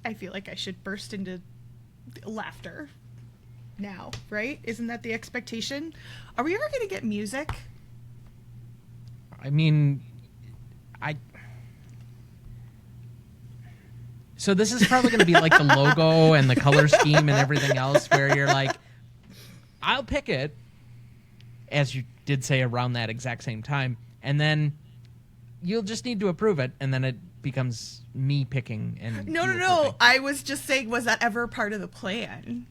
I feel like I should burst into laughter now, right? Isn't that the expectation? Are we ever going to get music? I mean, So this is probably going to be like the logo and the color scheme and everything else where you're like, I'll pick it, as you did say around that exact same time, and then you'll just need to approve it, and then it becomes me picking. And No. I was just saying, was that ever part of the plan?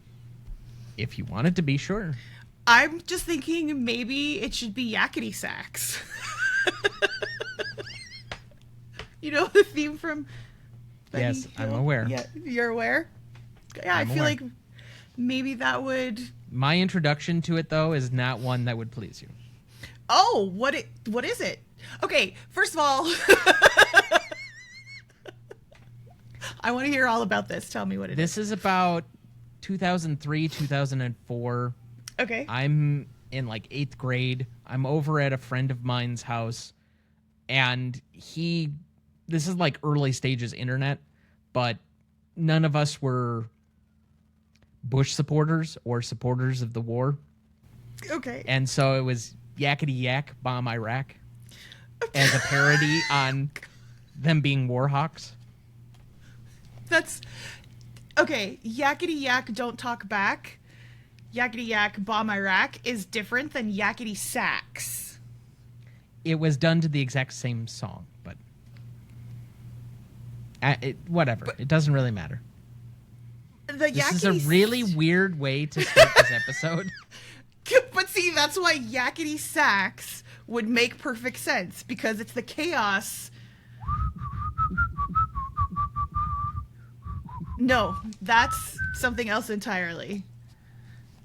If you want it to be, sure. I'm just thinking maybe it should be yakety sax. You know the theme from... Yes, I'm aware. Yeah, you're aware? Yeah, I feel like maybe that would... My introduction to it, though, is not one that would please you. Oh, what is it? Okay, first of all... I want to hear all about this. Tell me what it is. This is about 2003, 2004. Okay. I'm in like 8th grade. I'm over at a friend of mine's house, and this is like early stages internet, but none of us were Bush supporters or supporters of the war. Okay. And so it was Yakety Yak Bomb Iraq as a parody on them being war hawks. That's okay. Yakety Yak Don't Talk Back, Yakety Yak Bomb Iraq is different than Yakety Sax. It was done to the exact same song, but whatever. It doesn't really matter. This is a really weird way to start this episode. But see, that's why Yakety Sax would make perfect sense, because it's the chaos. No, that's something else entirely.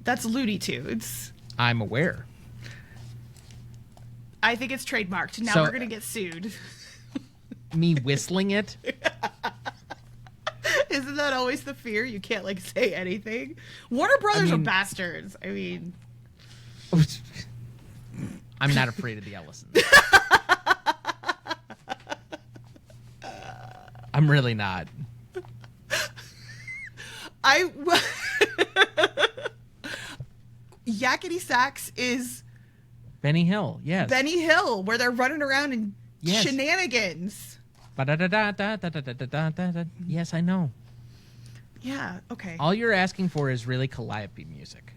That's Looney Tunes. I'm aware. I think it's trademarked. Now we're going to get sued. Me whistling it? Isn't that always the fear? You can't, like, say anything. Warner Brothers are bastards. I mean... I'm not afraid of the Ellisons. I'm really not. Yakety Sax is... Benny Hill, yes. Benny Hill, where they're running around in shenanigans. Yes, I know. Yeah, okay. All you're asking for is really calliope music.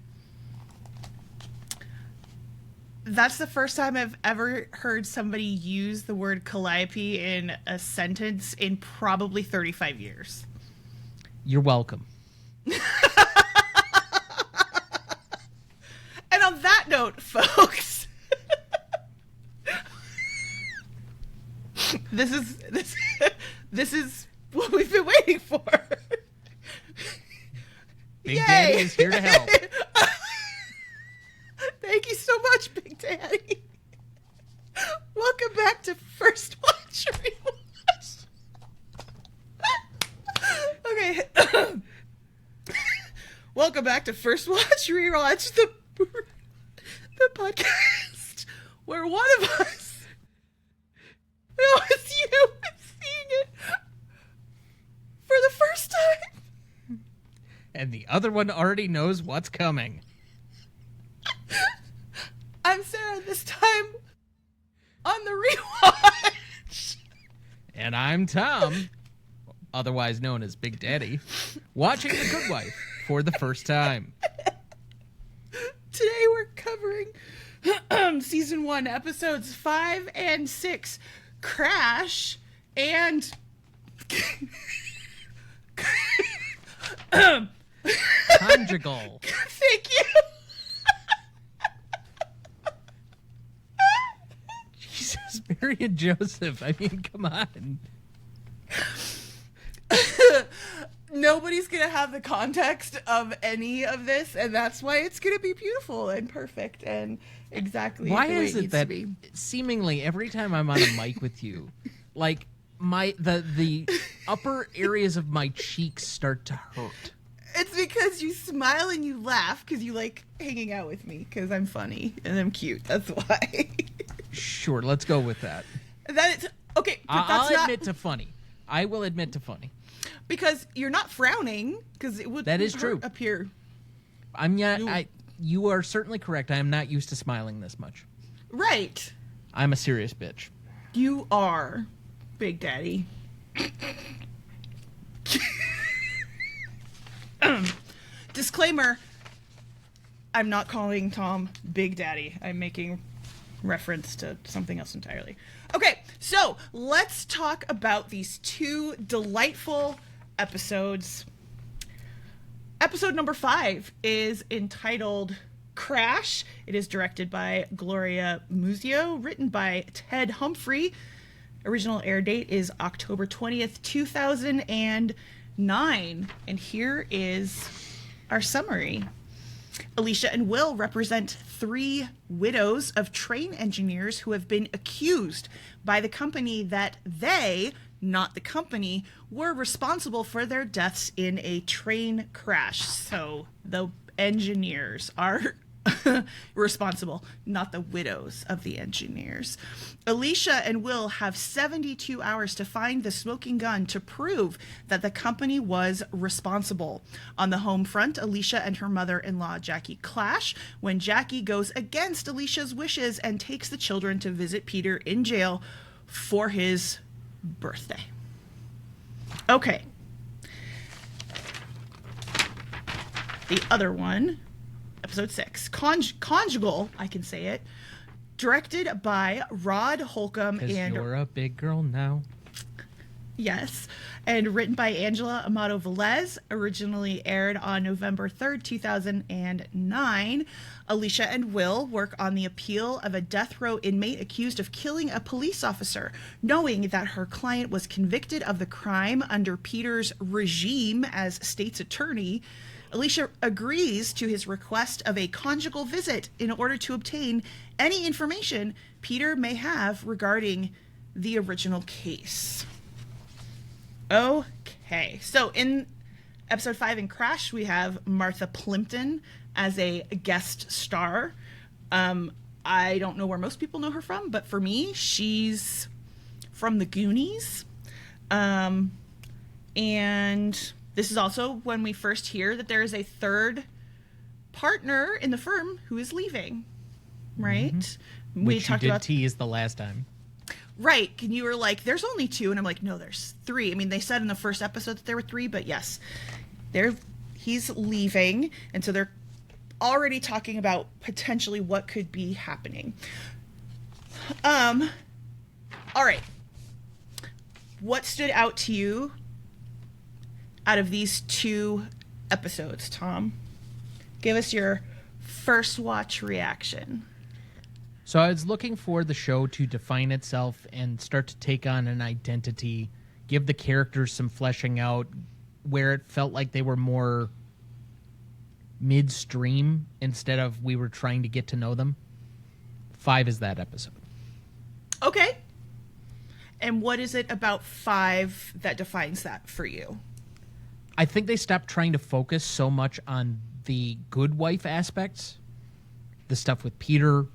That's the first time I've ever heard somebody use the word calliope in a sentence in probably 35 years. You're welcome. And on that note, folks, this is what we've been waiting for. Big Daddy is here to help. Thank you so much, Big Daddy. Welcome back to First Watch Rewatch. Okay. Welcome back to First Watch Rewatch, the podcast where one of us, no, it's you, is seeing it for the first time. And the other one already knows what's coming. I'm Sarah, this time on the Rewatch. And I'm Tom, otherwise known as Big Daddy, watching The Good Wife for the first time. Today we're covering season 1, episodes 5 and 6, Crash and Conjugal. Thank you. Jesus, Mary and Joseph. I mean, come on. Nobody's going to have the context of any of this, and that's why it's going to be beautiful and perfect and exactly why the way is it it needs that to be. Seemingly every time I'm on a mic with you, like the upper areas of my cheeks start to hurt? It's because you smile and you laugh because you like hanging out with me because I'm funny and I'm cute. That's why. Sure, let's go with that. That it's okay. But I'll admit to funny. I will admit to funny. Because you're not frowning, because it would That is hurt true. up here. You are certainly correct. I am not used to smiling this much. Right. I'm a serious bitch. You are, Big Daddy. Disclaimer, I'm not calling Tom Big Daddy. I'm making reference to something else entirely. Okay, so let's talk about these two delightful episodes. Episode number 5 is entitled Crash. It is directed by Gloria Muzio, written by Ted Humphrey. Original air date is October 20th, 2009. And here is our summary. Alicia and Will represent 3 widows of train engineers who have been accused by the company that they, not the company, were responsible for their deaths in a train crash. So the engineers are responsible, not the widows of the engineers. Alicia and Will have 72 hours to find the smoking gun to prove that the company was responsible. On the home front, Alicia and her mother-in-law Jackie clash when Jackie goes against Alicia's wishes and takes the children to visit Peter in jail for his birthday. Okay. The other one, episode 6, Conjugal, I can say it, directed by Rod Holcomb and... You're a big girl now. Yes, and written by Angela Amato Velez, originally aired on November 3rd, 2009. Alicia and Will work on the appeal of a death row inmate accused of killing a police officer. Knowing that her client was convicted of the crime under Peter's regime as state's attorney, Alicia agrees to his request of a conjugal visit in order to obtain any information Peter may have regarding the original case. Okay, so in episode 5 in Crash, we have Martha Plimpton as a guest star. I don't know where most people know her from, but for me, she's from the Goonies. And this is also when we first hear that there is a third partner in the firm who is leaving, right? Mm-hmm. We Which talked you did about tease the last time. Right, and you were like, there's only 2, and I'm like, no, there's 3. I mean, they said in the first episode that there were 3, but yes, he's leaving, and so they're already talking about potentially what could be happening. All right. What stood out to you out of these 2 episodes, Tom? Give us your first watch reaction. So I was looking for the show to define itself and start to take on an identity, give the characters some fleshing out, where it felt like they were more midstream instead of we were trying to get to know them. 5 is that episode. Okay. And what is it about 5 that defines that for you? I think they stopped trying to focus so much on the good wife aspects, the stuff with Peter,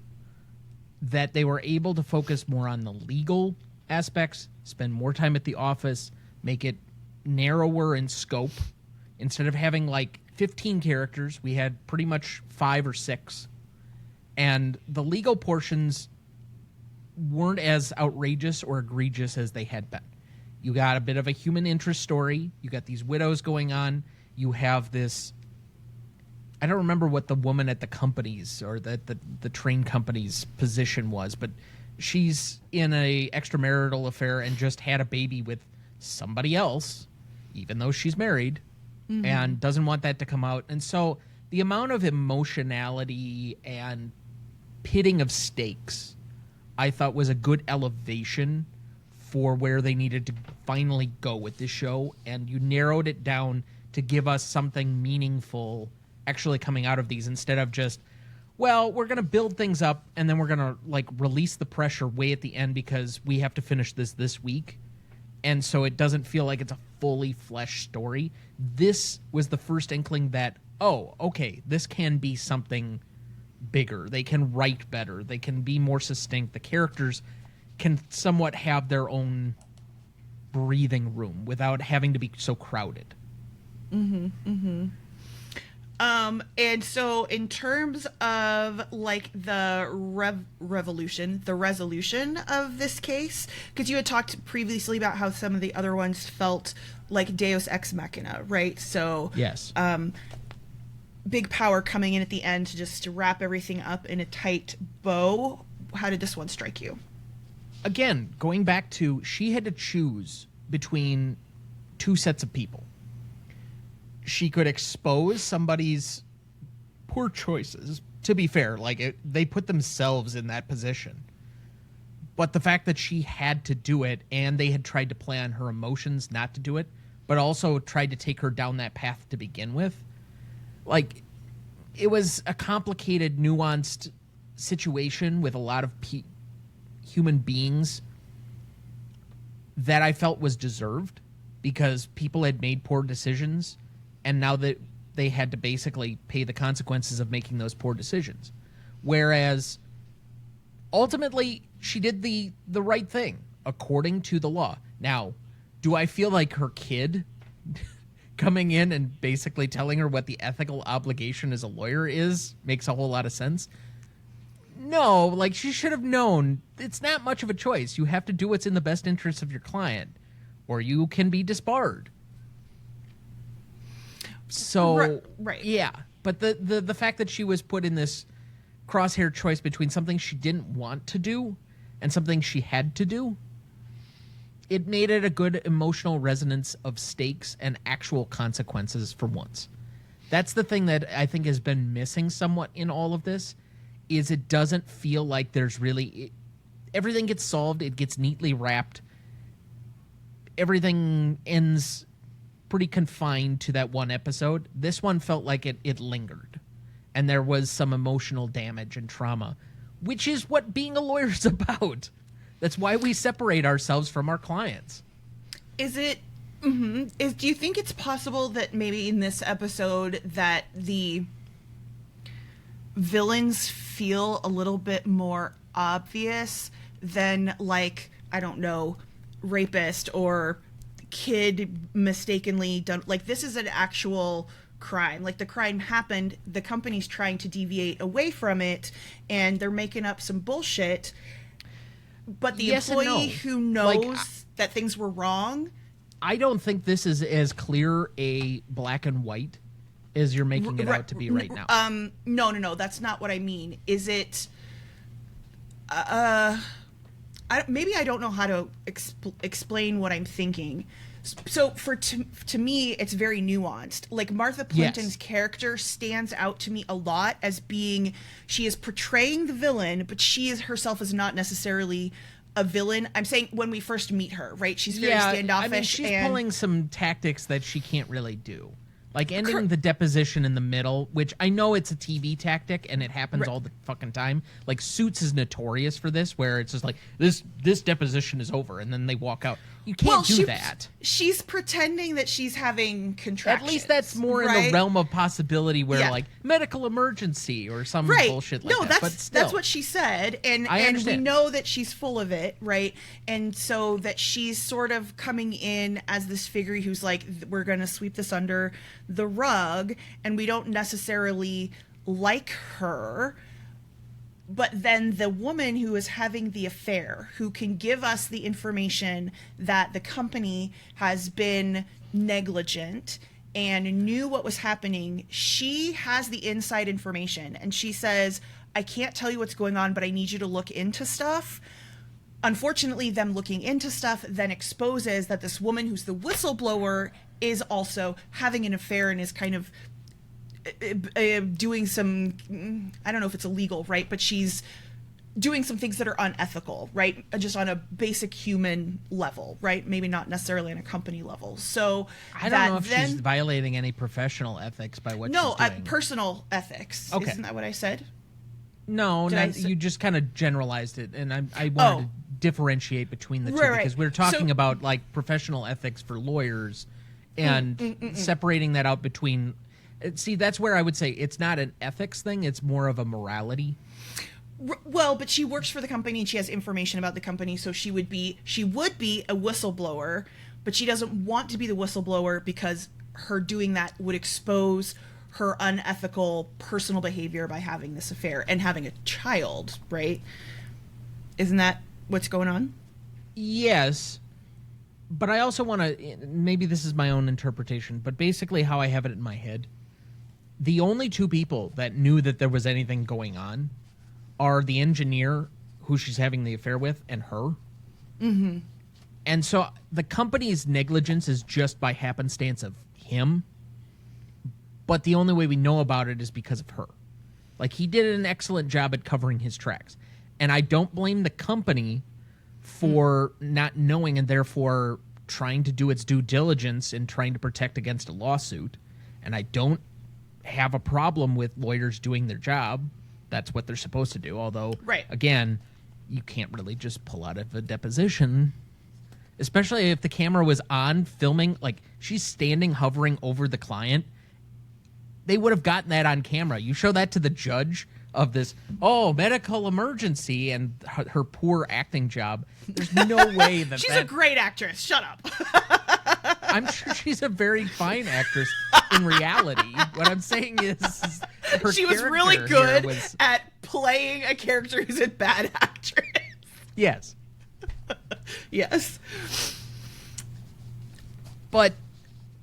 that they were able to focus more on the legal aspects, spend more time at the office, make it narrower in scope. Instead of having like 15 characters, we had pretty much 5 or 6. And the legal portions weren't as outrageous or egregious as they had been. You got a bit of a human interest story. You got these widows going on. You have this... I don't remember what the woman at the company's or the train company's position was, but she's in a extramarital affair and just had a baby with somebody else, even though she's married, and doesn't want that to come out. And so the amount of emotionality and pitting of stakes, I thought was a good elevation for where they needed to finally go with this show. And you narrowed it down to give us something meaningful actually coming out of these, instead of just, well, we're going to build things up and then we're going to like release the pressure way at the end because we have to finish this week. And so it doesn't feel like it's a fully fleshed story. This was the first inkling that, oh, okay, this can be something bigger. They can write better. They can be more succinct. The characters can somewhat have their own breathing room without having to be so crowded. And so in terms of like the resolution of this case, because you had talked previously about how some of the other ones felt like Deus Ex Machina, right? So Yes. Big power coming in at the end to wrap everything up in a tight bow. How did this one strike you? Again, going back to, she had to choose between two sets of people. She could expose somebody's poor choices. To be fair, they put themselves in that position. But the fact that she had to do it, and they had tried to play on her emotions not to do it, but also tried to take her down that path to begin with, it was a complicated, nuanced situation with a lot of human beings that I felt was deserved, because people had made poor decisions, and now that they had to basically pay the consequences of making those poor decisions. Whereas ultimately she did the right thing according to the law. Now, do I feel like her kid coming in and basically telling her what the ethical obligation as a lawyer is makes a whole lot of sense? No, she should have known. It's not much of a choice. You have to do what's in the best interest of your client, or you can be disbarred. So, right. Yeah. But the fact that she was put in this crosshair choice between something she didn't want to do and something she had to do, it made it a good emotional resonance of stakes and actual consequences for once. That's the thing that I think has been missing somewhat in all of this, is it doesn't feel like there's really... everything gets solved, it gets neatly wrapped. Everything ends pretty confined to that one episode. This one felt like it lingered. And there was some emotional damage and trauma, which is what being a lawyer is about. That's why we separate ourselves from our clients. Is it... do you think it's possible that maybe in this episode that the villains feel a little bit more obvious than, I don't know, rapist or kid mistakenly done? This is an actual crime. The crime happened, the company's trying to deviate away from it, and they're making up some bullshit. But the employee who knows that things were wrong... I don't think this is as clear a black and white as you're making it out to be right now. No, that's not what I mean. Is it... maybe I don't know how to explain what I'm thinking. So to me, it's very nuanced. Martha Plimpton's character stands out to me a lot as being, she is portraying the villain, but she herself is not necessarily a villain. I'm saying when we first meet her, right? She's very standoffish. I mean, she's pulling some tactics that she can't really do. Ending the deposition in the middle, which I know it's a TV tactic and it happens all the fucking time. Suits is notorious for this, where it's just this deposition is over, and then they walk out. You can't do that. She's pretending that she's having contractions. At least that's more in the realm of possibility, where medical emergency or some bullshit like that. But still, that's what she said, and we know that she's full of it, right? And so that she's sort of coming in as this figure who's we're going to sweep this under the rug, and we don't necessarily like her. But then the woman who is having the affair, who can give us the information that the company has been negligent and knew what was happening, she has the inside information. And she says, I can't tell you what's going on, but I need you to look into stuff. Unfortunately, them looking into stuff then exposes that this woman who's the whistleblower is also having an affair and is kind of doing some, I don't know if it's illegal, right? But she's doing some things that are unethical, right? Just on a basic human level, right? Maybe not necessarily on a company level. So I don't know if she's violating any professional ethics by what she's doing. Personal ethics. Okay. Isn't that what I said? No, you just kind of generalized it, and I wanted to differentiate between the two, because we're talking about professional ethics for lawyers and separating that out between... See, that's where I would say it's not an ethics thing. It's more of a morality. Well, but she works for the company and she has information about the company, so she would be a whistleblower, but she doesn't want to be the whistleblower because her doing that would expose her unethical personal behavior by having this affair and having a child, right? Isn't that what's going on? Yes. But I also want to, maybe this is my own interpretation, but basically how I have it in my head, the only two people that knew that there was anything going on are the engineer who she's having the affair with and her. Mm-hmm. And so the company's negligence is just by happenstance of him, but the only way we know about it is because of her. Like, he did an excellent job at covering his tracks. And I don't blame the company for not knowing and therefore trying to do its due diligence and trying to protect against a lawsuit. And I don't have a problem with lawyers doing their job. That's what they're supposed to do. Although, right. Again, you can't really just pull out of a deposition, especially if the camera was on filming. Like, she's standing, hovering over the client. They would have gotten that on camera. You show that to the judge of this, medical emergency, and her poor acting job. There's no way that she's a great actress. Shut up. I'm sure she's a very fine actress in reality. What I'm saying is her she was really good at playing a character who's a bad actress. Yes. Yes. But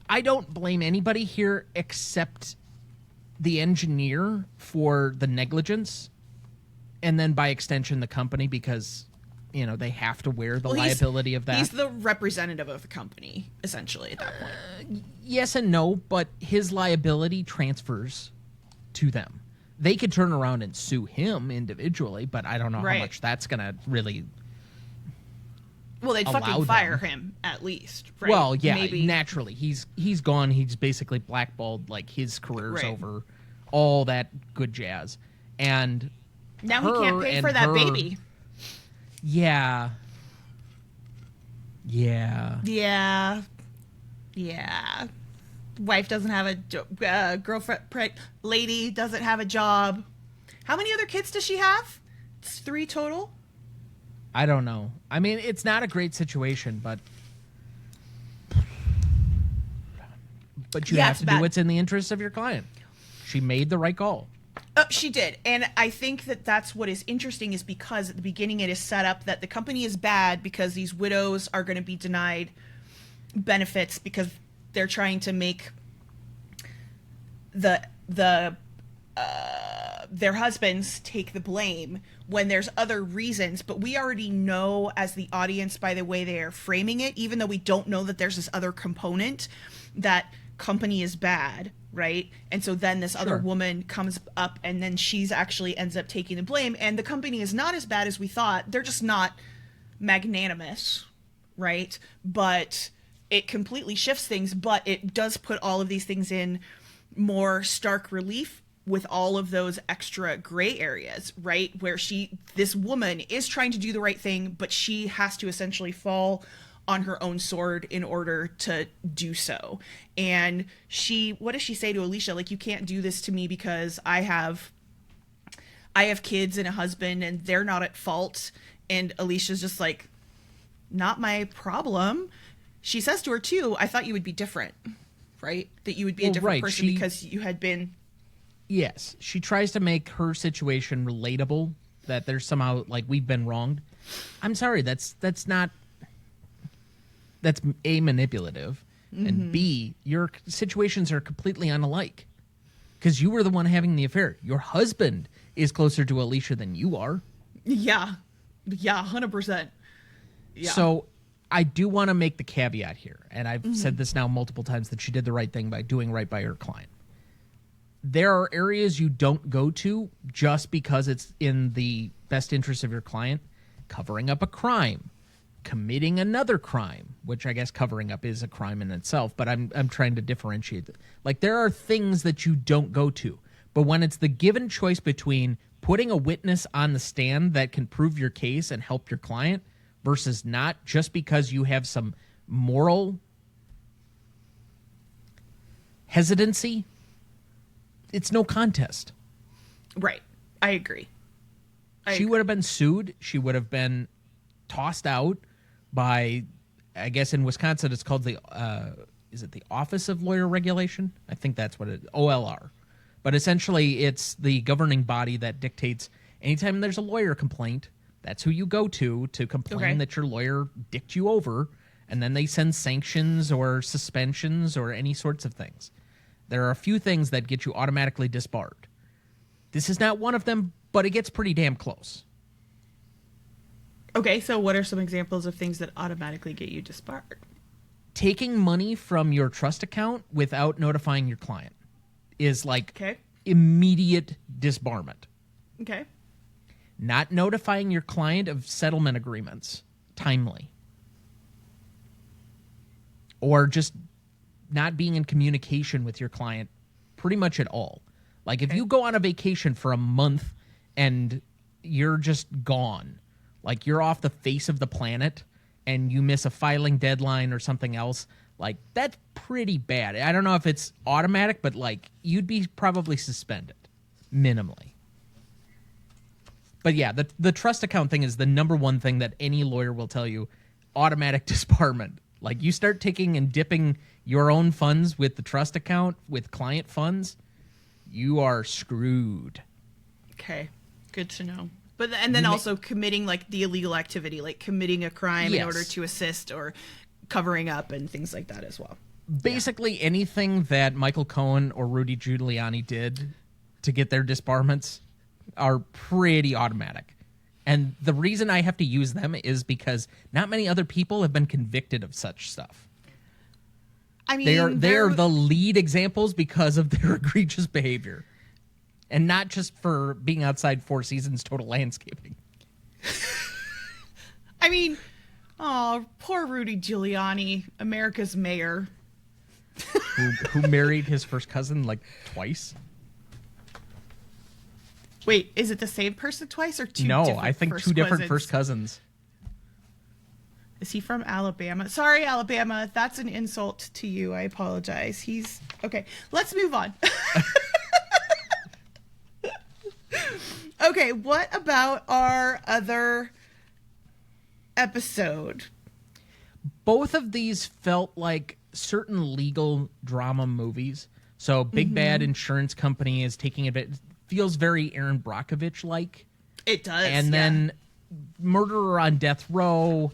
I don't blame anybody here except the engineer for the negligence, and then by extension the company, because they have to wear the liability of that. He's the representative of the company essentially at that point. Yes and no, but his liability transfers to them. They could turn around and sue him individually, but I don't know how much that's gonna really. Well, they'd fucking fire him at least. Right? Well, yeah, maybe. Naturally. He's gone. He's basically blackballed. Like, his career's over. All that good jazz. And now he can't pay for that baby. Yeah. Yeah. Yeah. Yeah. Wife doesn't have a girlfriend. Lady doesn't have a job. How many other kids does she have? It's 3 total. I don't know. I mean, it's not a great situation, but you have to do what's in the interest of your client. She made the right call. She did. And I think that that's what is interesting, is because at the beginning it is set up that the company is bad because these widows are going to be denied benefits because they're trying to make their husbands take the blame when there's other reasons. But we already know as the audience by the way they are framing it, even though we don't know that there's this other component, that company is bad, right? And so then this other woman comes up and then she's actually ends up taking the blame, and the company is not as bad as we thought. They're just not magnanimous, right? But it completely shifts things, but it does put all of these things in more stark relief with all of those extra gray areas, right? Where this woman is trying to do the right thing, but she has to essentially fall on her own sword in order to do so. And what does she say to Alicia? Like, you can't do this to me because I have kids and a husband and they're not at fault. And Alicia's just like, not my problem. She says to her too, I thought you would be different, right? That you would be a different person because you had been. Yes. She tries to make her situation relatable, that there's somehow like we've been wronged. I'm sorry. That's A, manipulative, and B, your situations are completely unalike because you were the one having the affair. Your husband is closer to Alicia than you are. Yeah. Yeah, 100%. Yeah. So I do want to make the caveat here, and I've said this now multiple times, that she did the right thing by doing right by her client. There are areas you don't go to just because it's in the best interest of your client. Covering up a crime, committing another crime, which I guess covering up is a crime in itself, but I'm trying to differentiate it. Like, there are things that you don't go to, but when it's the given choice between putting a witness on the stand that can prove your case and help your client versus not, just because you have some moral hesitancy, it's no contest. Right. I agree. She would have been sued. She would have been tossed out by I guess in Wisconsin it's called the is it the Office of Lawyer Regulation? I think that's what it OLR. But essentially it's the governing body that dictates anytime there's a lawyer complaint, that's who you go to complain that your lawyer dicked you over, and then they send sanctions or suspensions or any sorts of things. There are a few things that get you automatically disbarred. This is not one of them, but it gets pretty damn close. Okay, so what are some examples of things that automatically get you disbarred? Taking money from your trust account without notifying your client is like immediate disbarment. Okay. Not notifying your client of settlement agreements timely. Or just not being in communication with your client pretty much at all. Like if you go on a vacation for a month and you're just gone, like you're off the face of the planet and you miss a filing deadline or something else, like that's pretty bad. I don't know if it's automatic, but like you'd be probably suspended minimally. But yeah, the trust account thing is the number one thing that any lawyer will tell you. Automatic disbarment. Like you start taking and dipping your own funds with the trust account with client funds, you are screwed. Okay, good to know. But and then also committing like the illegal activity, like committing a crime in order to assist or covering up and things like that as well. Basically anything that Michael Cohen or Rudy Giuliani did to get their disbarments are pretty automatic. And the reason I have to use them is because not many other people have been convicted of such stuff. I mean, they are the lead examples because of their egregious behavior. And not just for being outside Four Seasons Total Landscaping. I mean, oh, poor Rudy Giuliani, America's mayor. who married his first cousin like twice. Wait, is it the same person twice or two? No, I think two different first cousins. Is he from Alabama? Sorry, Alabama. That's an insult to you. I apologize. He's okay. Let's move on. Okay, what about our other episode? Both of these felt like certain legal drama movies. So Big Bad Insurance Company is taking a bit, feels very Aaron Brockovich-like. It does. And then Murderer on Death Row,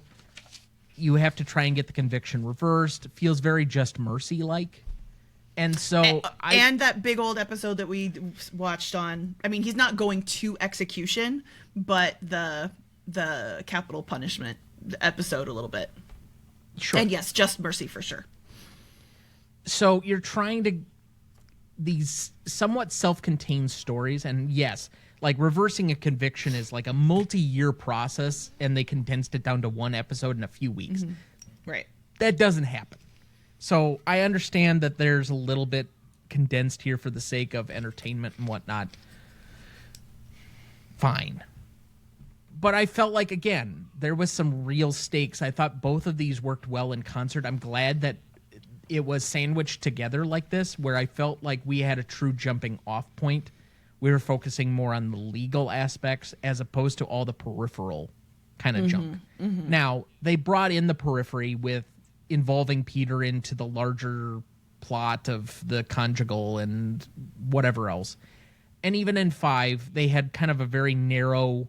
you have to try and get the conviction reversed. Feels very Just Mercy-like. And so and that big old episode that we watched on, I mean, he's not going to execution, but the capital punishment episode a little bit. Sure. And yes, Just Mercy for sure. So you're trying to these somewhat self-contained stories, and yes, like reversing a conviction is like a multi-year process, and they condensed it down to one episode in a few weeks. Right. That doesn't happen. So I understand that there's a little bit condensed here for the sake of entertainment and whatnot. Fine. But I felt like, again, there was some real stakes. I thought both of these worked well in concert. I'm glad that it was sandwiched together like this, where I felt like we had a true jumping off point. We were focusing more on the legal aspects as opposed to all the peripheral kind of junk. Now, they brought in the periphery with involving Peter into the larger plot of the Conjugal and whatever else. And even in 5, they had kind of a very narrow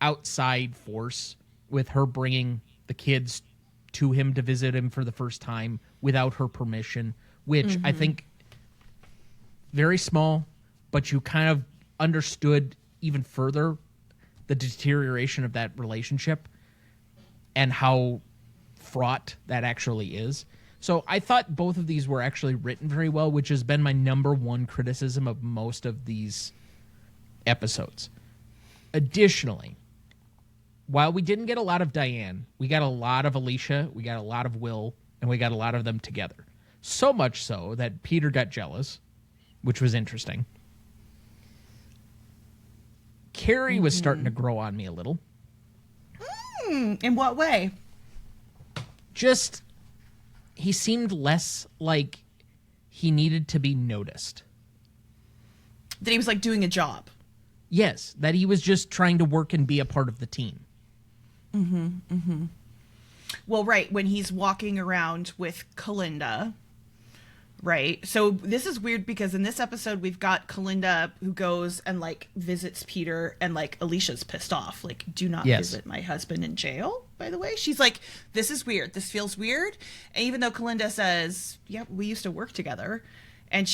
outside force with her bringing the kids to him to visit him for the first time without her permission, which I think very small, but you kind of understood even further the deterioration of that relationship and how fraught that actually is. So I thought both of these were actually written very well, which has been my number one criticism of most of these episodes. Additionally, while we didn't get a lot of Diane, we got a lot of Alicia, we got a lot of Will, and we got a lot of them together. So much so that Peter got jealous, which was interesting. Carrie was starting to grow on me a little. In what way? Just, he seemed less like he needed to be noticed. That he was like doing a job. Yes, that he was just trying to work and be a part of the team. Well, right, when he's walking around with Calinda, right? So this is weird because in this episode we've got Calinda who goes and like visits Peter, and like Alicia's pissed off. Like, do not visit my husband in jail, by the way. She's like, this is weird. This feels weird. And even though Calinda says, yeah, we used to work together. And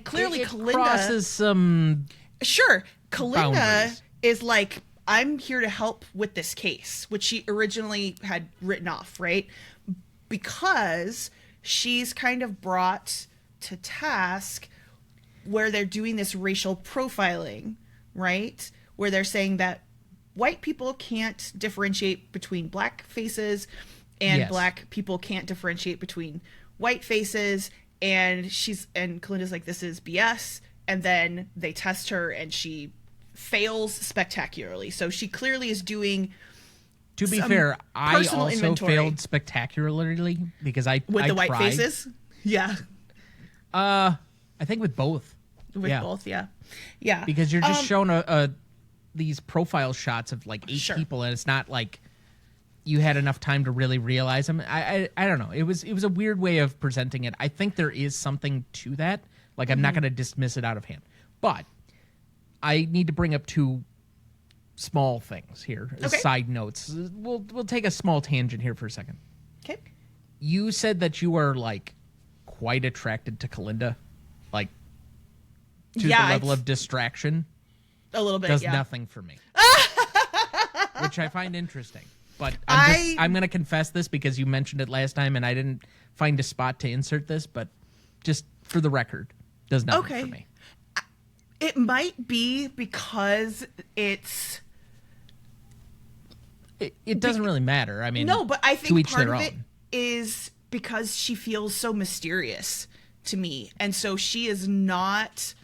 clearly it Calinda crosses some Sure. Calinda boundaries. is like, I'm here to help with this case, which she originally had written off, right? Because she's kind of brought to task where they're doing this racial profiling, right? Where they're saying that white people can't differentiate between black faces and black people can't differentiate between white faces. And Calinda's like, this is BS. And then they test her and she fails spectacularly. So she clearly is doing. To be fair, I also inventory. failed spectacularly because I With the tried. white faces? Yeah. I think with both. With both, yeah. Yeah. Because you're just shown these profile shots of like 8 people, and it's not like you had enough time to really realize them. I don't know. It was a weird way of presenting it. I think there is something to that. Like, I'm not going to dismiss it out of hand. But I need to bring up 2 small things here, side notes. We'll take a small tangent here for a second. Okay. You said that you are like quite attracted to Calinda, like to the level of distraction. A little bit. Does nothing for me, which I find interesting. But I'm going to confess this because you mentioned it last time, and I didn't find a spot to insert this. But just for the record, does nothing for me. It might be because it's. It doesn't really matter. I mean, no, but I think to each part their of own. it is because she feels so mysterious to me, and so she is not.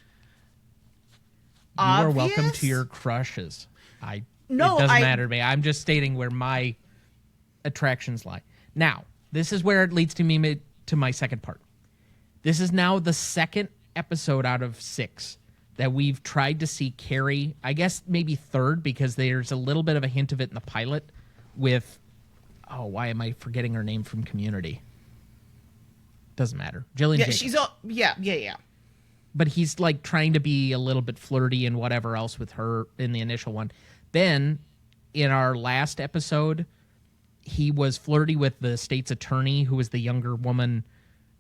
You are obvious. welcome to your crushes. It doesn't matter to me. I'm just stating where my attractions lie. Now, this is where it leads to me to my second part. This is now the second episode out of 6 that we've tried to see Carrie, I guess maybe third, because there's a little bit of a hint of it in the pilot with, why am I forgetting her name from Community? Doesn't matter. Jillian Jacobs. She's all, yeah. But he's like trying to be a little bit flirty and whatever else with her in the initial one. Then in our last episode, he was flirty with the state's attorney, who was the younger woman,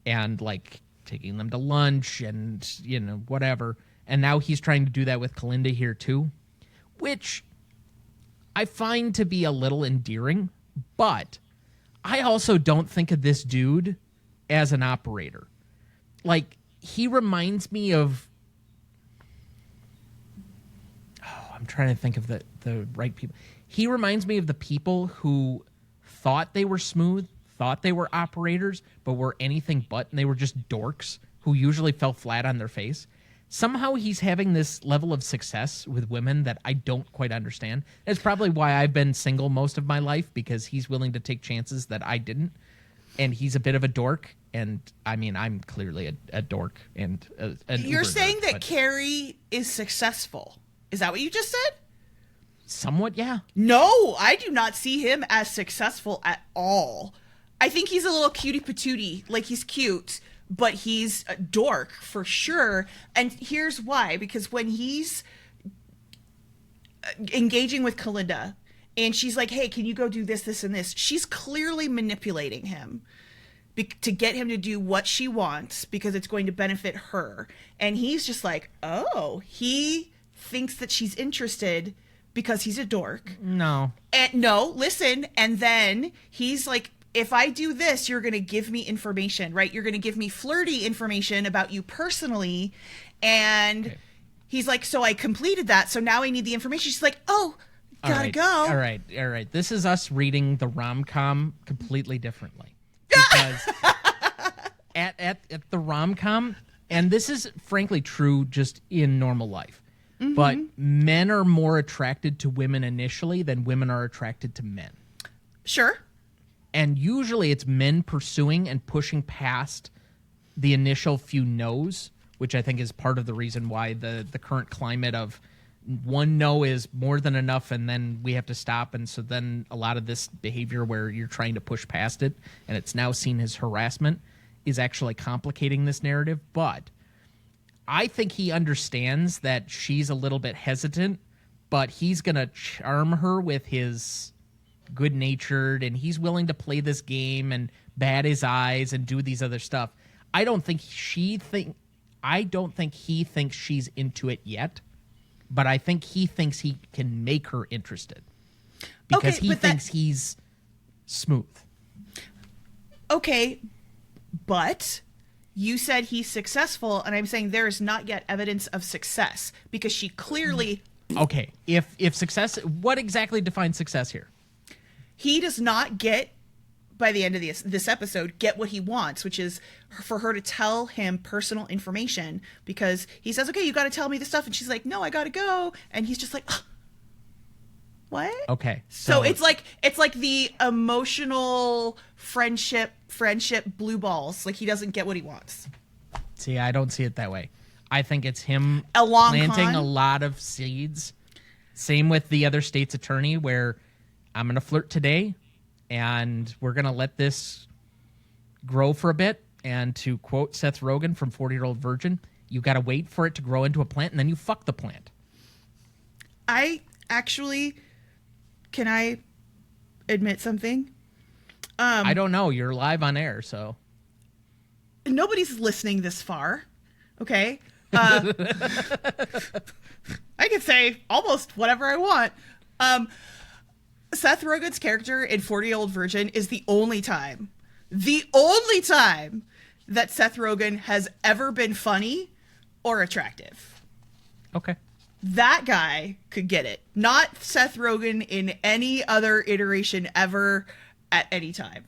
and like taking them to lunch and, whatever. And now he's trying to do that with Calinda here too, which I find to be a little endearing. But I also don't think of this dude as an operator. Like, he reminds me of... I'm trying to think of the right people. He reminds me of the people who thought they were smooth, thought they were operators, but were anything but, and they were just dorks who usually fell flat on their face. Somehow he's having this level of success with women that I don't quite understand. It's probably why I've been single most of my life, because he's willing to take chances that I didn't. And he's a bit of a dork. And I mean, I'm clearly a dork and an You're uber saying nerd, that but Carrie is successful. Is that what you just said? somewhat, yeah. No, I do not see him as successful at all. I think he's a little cutie patootie. Like, he's cute, but he's a dork for sure. And here's why. Because when he's engaging with Calinda and she's like, hey, can you go do this, this, and this? She's clearly manipulating him to get him to do what she wants because it's going to benefit her. And he's just like, oh, he thinks that she's interested because he's a dork. No. And no, listen. And then he's like, if I do this, you're going to give me information, right? You're going to give me flirty information about you personally. And okay. He's like, so I completed that. So now I need the information. She's like, oh, gotta go. All right. This is us reading the rom-com completely differently. Because at the rom-com, and this is frankly true just in normal life, but men are more attracted to women initially than women are attracted to men. Sure. And usually it's men pursuing and pushing past the initial few no's, which I think is part of the reason why the current climate of one no is more than enough, and then we have to stop. And so then a lot of this behavior where you're trying to push past it, and it's now seen as harassment, is actually complicating this narrative. But I think he understands that she's a little bit hesitant, but he's going to charm her with his good-natured, and he's willing to play this game and bat his eyes and do these other stuff. I don't think he thinks she's into it yet, but I think he thinks he can make her interested because he thinks he's smooth. Okay, but you said he's successful, and I'm saying there is not yet evidence of success because she clearly... Okay, if success... What exactly defines success here? He does not get, by the end of this episode, get what he wants, which is for her to tell him personal information, because he says, okay, you got to tell me this stuff, and she's like, no, I got to go, and he's just like, what? Okay. So it's like the emotional friendship blue balls. Like, he doesn't get what he wants. See, I don't see it that way. I think it's him A long planting con? a lot of seeds. Same with the other state's attorney, where I'm going to flirt today, and we're going to let this grow for a bit. And to quote Seth Rogen from 40-Year-Old Virgin, you got to wait for it to grow into a plant, and then you fuck the plant. I actually... Can I admit something? I don't know. You're live on air, so. Nobody's listening this far, okay? I can say almost whatever I want. Seth Rogen's character in 40-Year-Old Virgin is the only time that Seth Rogen has ever been funny or attractive. Okay. That guy could get it. Not Seth Rogen in any other iteration ever at any time.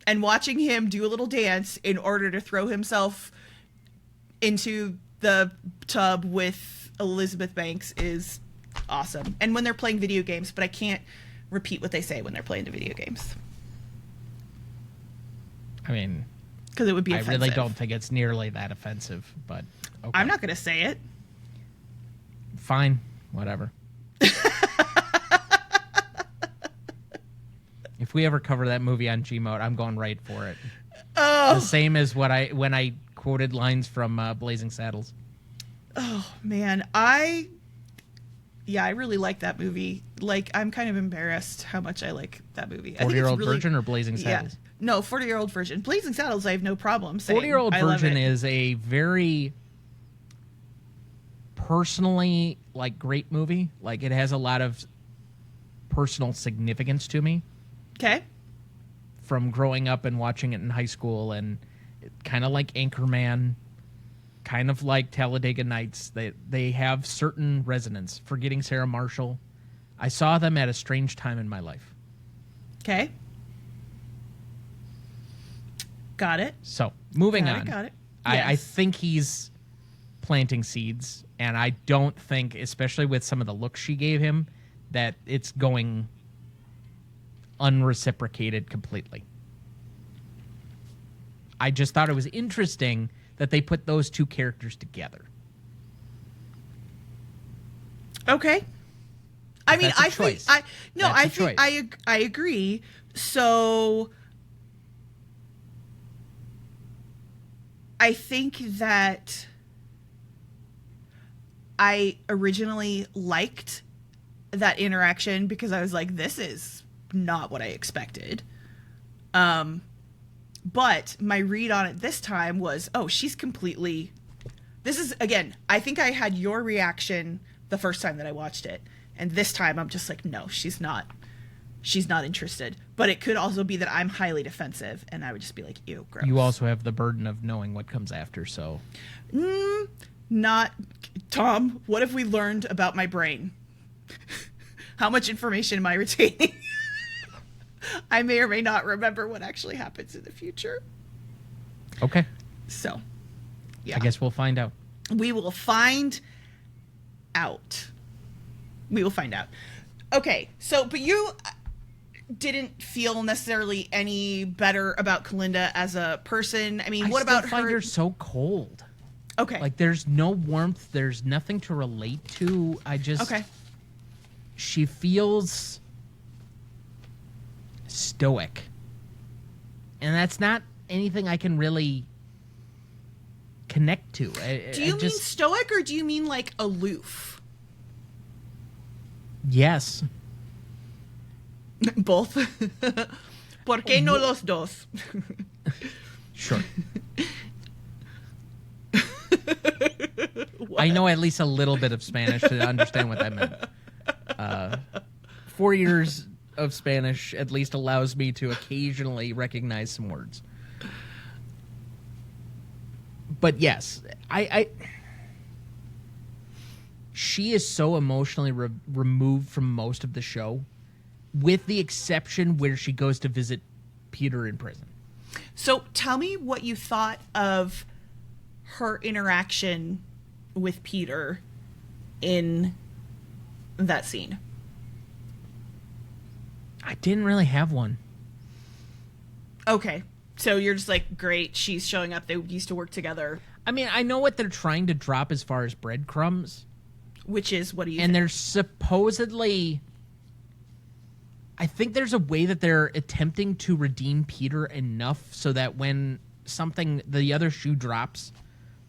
And watching him do a little dance in order to throw himself into the tub with Elizabeth Banks is awesome. And when they're playing video games, but I can't repeat what they say when they're playing the video games. I mean, because it would be offensive. I really don't think it's nearly that offensive, but okay. I'm not going to say it. Fine, whatever. If we ever cover that movie on Gmode, I'm going right for it. Oh. The same as when I quoted lines from Blazing Saddles. Oh man, I really like that movie. Like, I'm kind of embarrassed how much I like that movie. 40-Year-Old Virgin or Blazing Saddles? Yeah. No, 40-Year-Old Virgin. Blazing Saddles, I have no problem saying. 40-Year-Old Virgin is a very personally great movie. Like, it has a lot of personal significance to me. Okay. From growing up and watching it in high school, and kind of like Anchorman, kind of like Talladega Nights. They have certain resonance. Forgetting Sarah Marshall. I saw them at a strange time in my life. Okay. Got it. So, moving on. Got it. I Yes. think he's planting seeds, and I don't think, especially with some of the looks she gave him, that it's going unreciprocated completely. I just thought it was interesting that they put those two characters together. Okay. I mean, I choice. think I choice. I agree. So I think that I originally liked that interaction because I was like, this is not what I expected. But my read on it this time was, oh, she's completely... This is, again, I think I had your reaction the first time that I watched it. And this time I'm just like, no, she's not interested. But it could also be that I'm highly defensive and I would just be like, ew, gross. You also have the burden of knowing what comes after, so... Not... Tom, what have we learned about my brain? How much information am I retaining? I may or may not remember what actually happens in the future. Okay. So, yeah. I guess we'll find out. We will find out. We will find out. Okay, so, but you didn't feel necessarily any better about Calinda as a person. I mean, what about her? I find her so cold. Okay. Like, there's no warmth. There's nothing to relate to. Okay. She feels stoic. And that's not anything I can really connect to. Do you mean stoic, or do you mean, like, aloof? Yes. Both. ¿Por qué no los dos? Sure. I know at least a little bit of Spanish to understand what that meant. 4 years of Spanish at least allows me to occasionally recognize some words. But yes, she is so emotionally removed from most of the show, with the exception where she goes to visit Peter in prison. So tell me what you thought of her interaction with Peter in that scene. I didn't really have one. Okay. So you're just like, great, she's showing up. They used to work together. I mean, I know what they're trying to drop as far as breadcrumbs. Which is, what do you And think? there's supposedly... I think there's a way that they're attempting to redeem Peter enough so that when the other shoe drops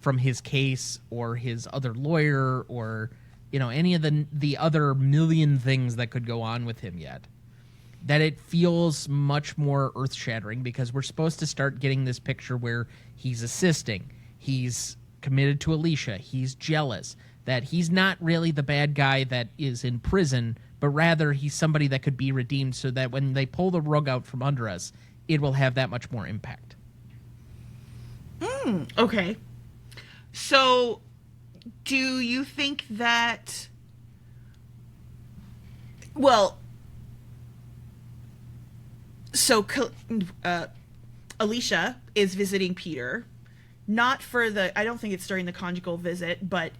from his case or his other lawyer or, any of the other million things that could go on with him yet, that it feels much more earth-shattering, because we're supposed to start getting this picture where he's assisting, he's committed to Alicia, he's jealous, that he's not really the bad guy that is in prison, but rather he's somebody that could be redeemed, so that when they pull the rug out from under us, it will have that much more impact. Okay. So, do you think that... Well... So, Alicia is visiting Peter. Not for I don't think it's during the conjugal visit, but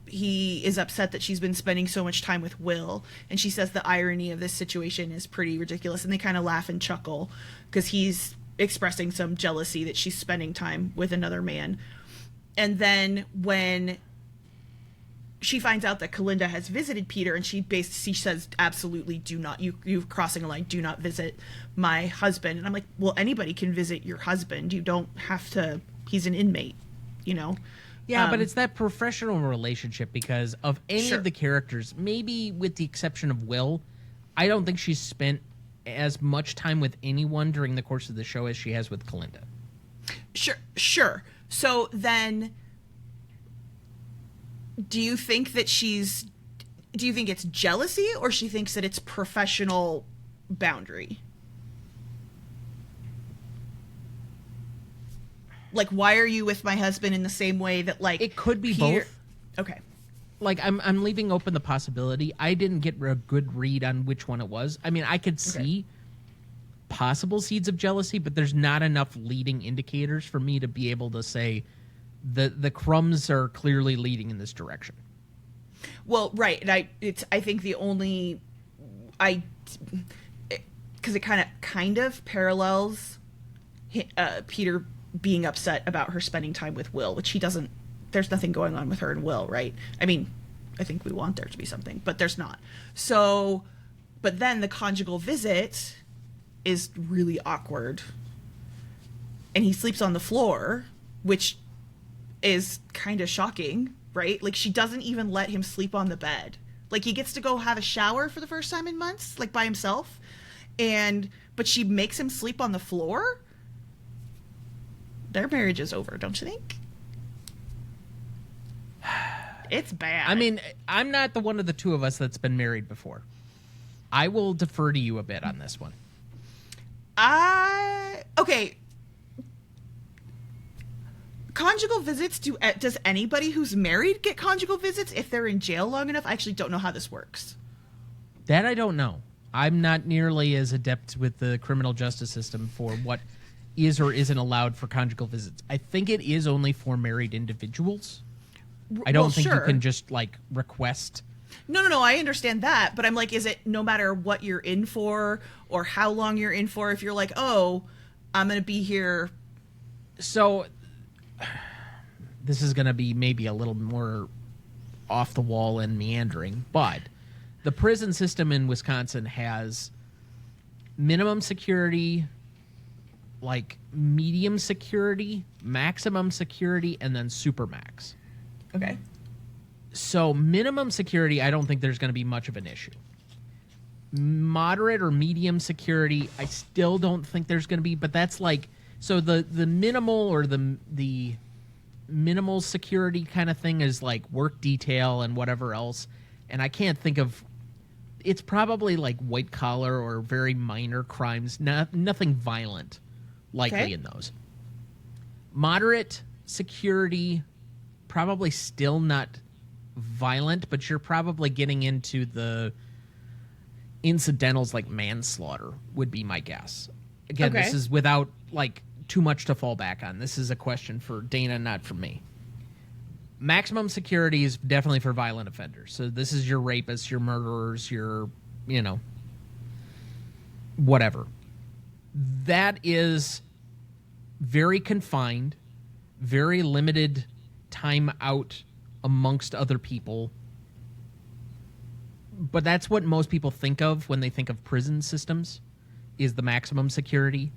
he is upset that she's been spending so much time with Will, and she says the irony of this situation is pretty ridiculous, and they kind of laugh and chuckle because he's expressing some jealousy that she's spending time with another man. And then when she finds out that Calinda has visited Peter, and she says, absolutely do not, you're crossing a line, do not visit my husband. And I'm like, well, anybody can visit your husband, you don't have to, he's an inmate, Yeah, but it's that professional relationship, because of any of the characters, maybe with the exception of Will, I don't think she's spent as much time with anyone during the course of the show as she has with Calinda. Sure. So then, do you think it's jealousy, or she thinks that it's professional boundary? Like, why are you with my husband in the same way that, like... It could be both. Okay. Like, I'm leaving open the possibility. I didn't get a good read on which one it was. I mean, I could see possible seeds of jealousy, but there's not enough leading indicators for me to be able to say the crumbs are clearly leading in this direction. Well, right. And I think the only... Because it kind of parallels Peter being upset about her spending time with Will, which he doesn't, there's nothing going on with her and Will, right? I mean, I think we want there to be something, but there's not. So, but then the conjugal visit is really awkward. And he sleeps on the floor, which is kind of shocking, right? Like, she doesn't even let him sleep on the bed. Like, he gets to go have a shower for the first time in months, like, by himself. But she makes him sleep on the floor? Their marriage is over, don't you think? It's bad. I mean, I'm not the one of the two of us that's been married before. I will defer to you a bit on this one. Okay. Conjugal visits, does anybody who's married get conjugal visits if they're in jail long enough? I actually don't know how this works. That I don't know. I'm not nearly as adept with the criminal justice system for what is or isn't allowed for conjugal visits. I think it is only for married individuals. I don't think you can just, like, request. No, I understand that. But I'm like, is it no matter what you're in for or how long you're in for, if you're like, oh, I'm going to be here. So this is going to be maybe a little more off the wall and meandering, but the prison system in Wisconsin has minimum security, like medium security, maximum security, and then supermax. Okay. So minimum security, I don't think there's going to be much of an issue. Moderate or medium security, I still don't think there's going to be, but that's like, so the minimal or the minimal security kind of thing is like work detail and whatever else. And I can't think of, it's probably like white collar or very minor crimes, nothing violent likely in those. Moderate security, probably still not violent, but you're probably getting into the incidentals like manslaughter would be my guess. Again, this is without like too much to fall back on. This is a question for Dana, not for me. Maximum security is definitely for violent offenders. So this is your rapists, your murderers, your, you know, whatever. That is very confined, very limited time out amongst other people. But that's what most people think of when they think of prison systems, is the maximum security.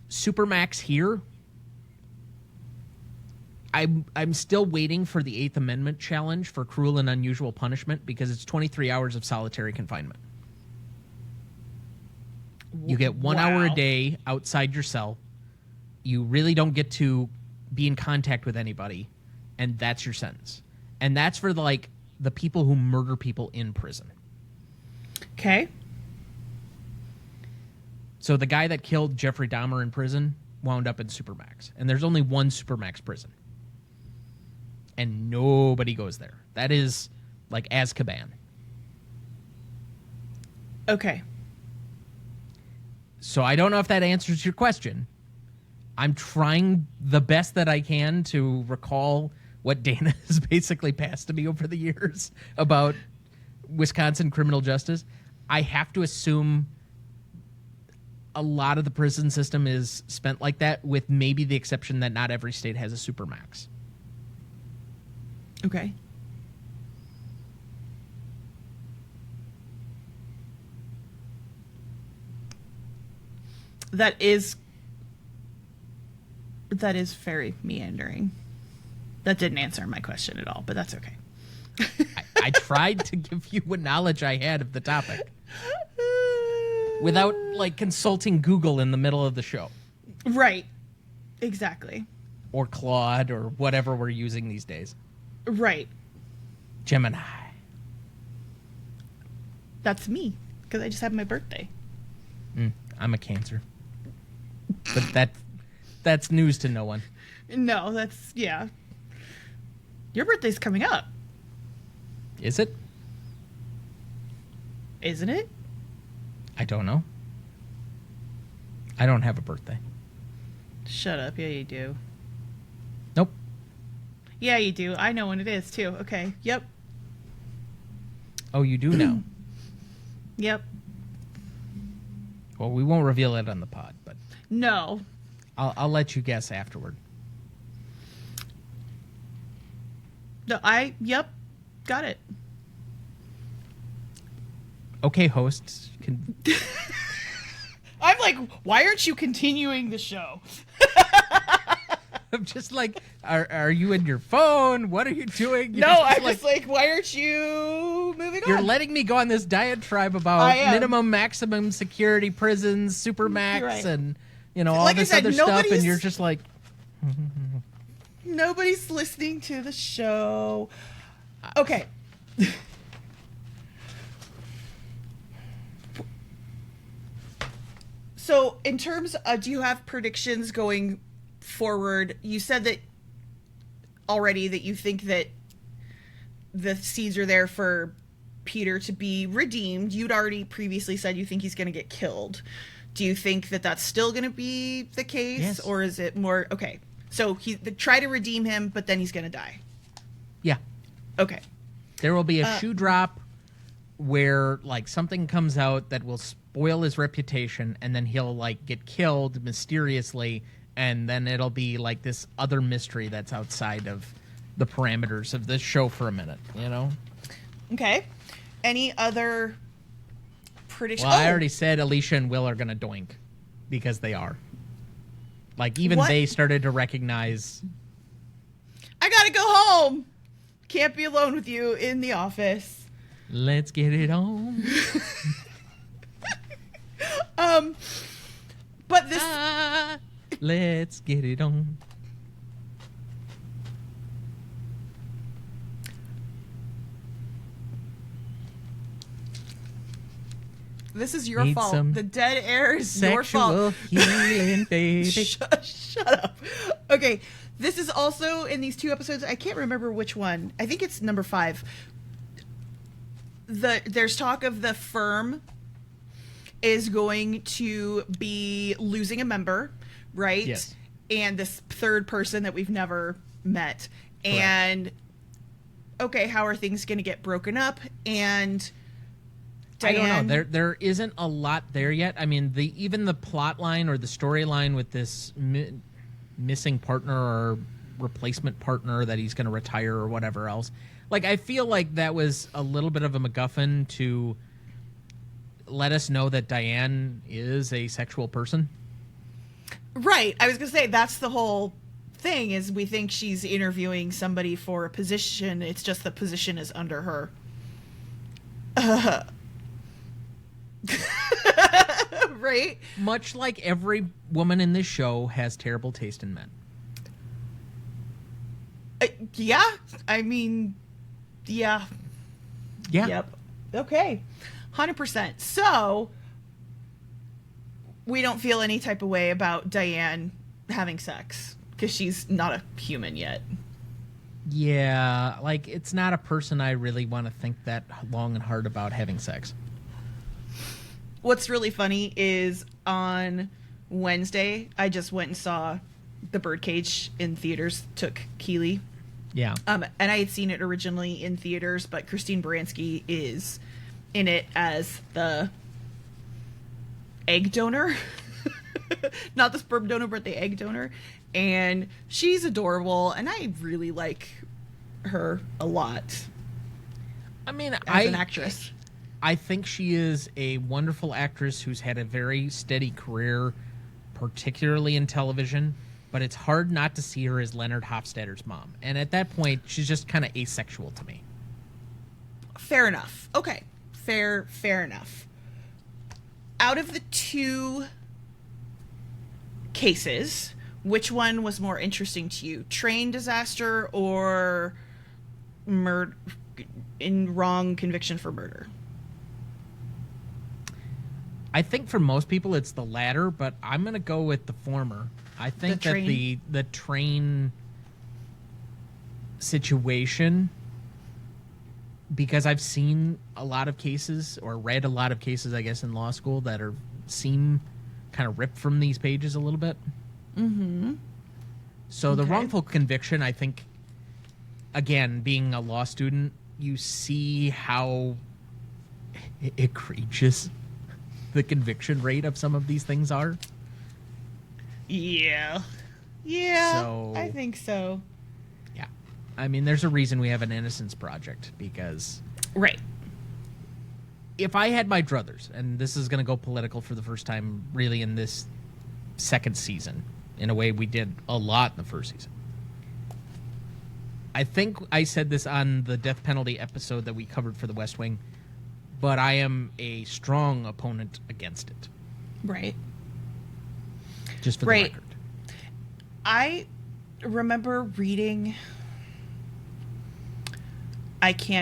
Supermax here, I'm still waiting for the Eighth Amendment challenge for cruel and unusual punishment, because it's 23 hours of solitary confinement. You get 1 hour a day outside your cell. You really don't get to be in contact with anybody, and that's your sentence. And that's for the people who murder people in prison. Okay. So the guy that killed Jeffrey Dahmer in prison wound up in Supermax. And there's only one Supermax prison. And nobody goes there. That is like Azkaban. Okay. So I don't know if that answers your question. I'm trying the best that I can to recall what Dana has basically passed to me over the years about Wisconsin criminal justice. I have to assume a lot of the prison system is spent like that, with maybe the exception that not every state has a supermax. Okay. That is very meandering. That didn't answer my question at all, but that's okay. I tried to give you what knowledge I had of the topic without like consulting Google in the middle of the show. Right. Exactly. Or Claude or whatever we're using these days. Right. Gemini. That's me, because I just had my birthday. I'm a Cancer. But that's news to no one. No, that's, yeah. Your birthday's coming up. Is it? Isn't it? I don't know. I don't have a birthday. Shut up. Yeah, you do. Nope. Yeah, you do. I know when it is, too. Okay. Yep. Oh, you do now? Yep. Well, we won't reveal it on the pod, but No. I'll let you guess afterward. No, yep. Got it. Okay, hosts. I'm like, why aren't you continuing the show? I'm just like, are you in your phone? What are you doing? No, I'm just like, why aren't you moving on? You're letting me go on this diatribe about minimum, maximum security prisons, supermax, right. and all like this I said, other stuff, and you're just like, nobody's listening to the show. Okay. So, in terms of, do you have predictions going forward? You said that already that you think that the seeds are there for Peter to be redeemed. You'd already previously said you think he's going to get killed. Do you think that that's still going to be the case? Yes. Or is it more, okay, so they try to redeem him, but then he's going to die. yeah. Okay. There will be a shoe drop where like something comes out that will spoil his reputation, and then he'll like get killed mysteriously, and then it'll be like this other mystery that's outside of the parameters of this show for a minute, you know? Okay. Any other prediction? Well, I already said Alicia and Will are going to doink because they are. Like, even What? they started to recognize... I gotta go home. Can't be alone with you in the office. Let's get it on. But this... Let's get it on. This is your Need fault. some The dead air is your fault. Healing, baby. Shut up. Okay, this is also in these 2 episodes. I can't remember which one. I think it's number 5. There's talk of the firm is going to be losing a member, right? Yes. And this third person that we've never met. Correct. And okay, how are things going to get broken up? And Diane, I don't know. There isn't a lot there yet. I mean, even the plot line or the storyline with this missing partner or replacement partner that he's going to retire or whatever else. Like, I feel like that was a little bit of a MacGuffin to let us know that Diane is a sexual person. right. I was going to say, that's the whole thing, is we think she's interviewing somebody for a position. It's just the position is under her. Right? Much like every woman in this show has terrible taste in men. Yeah. I mean, yeah. Yeah. Yep. Okay. 100%. So, we don't feel any type of way about Diane having sex because she's not a human yet. Yeah, like, it's not a person I really want to think that long and hard about having sex. What's really funny is on Wednesday, I just went and saw The Birdcage in theaters, took Keely. Yeah. And I had seen it originally in theaters, but Christine Baranski is in it as the egg donor. Not the sperm donor, but the egg donor. And she's adorable, and I really like her a lot I mean, as an actress. I think she is a wonderful actress who's had a very steady career, particularly in television, but it's hard not to see her as Leonard Hofstadter's mom. And at that point, she's just kind of asexual to me. Fair enough. Okay. Fair enough. Out of the 2 cases, which one was more interesting to you? Train disaster or wrong conviction for murder? I think for most people it's the latter, but I'm going to go with the former. I think that the train situation, because I've seen a lot of cases or read a lot of cases, I guess, in law school that seem kind of ripped from these pages a little bit. Mm-hmm. So the wrongful conviction, I think, again, being a law student, you see how egregious the conviction rate of some of these things are. Yeah. Yeah, So- I think so. Yeah. I mean, there's a reason we have an Innocence Project, because Right. if I had my druthers, and this is going to go political for the first time really in this second season, in a way we did a lot in the first season. I think I said this on the death penalty episode that we covered for the West Wing, but I am a strong opponent against it. Right. Just for the Right. record. I remember reading. I'm not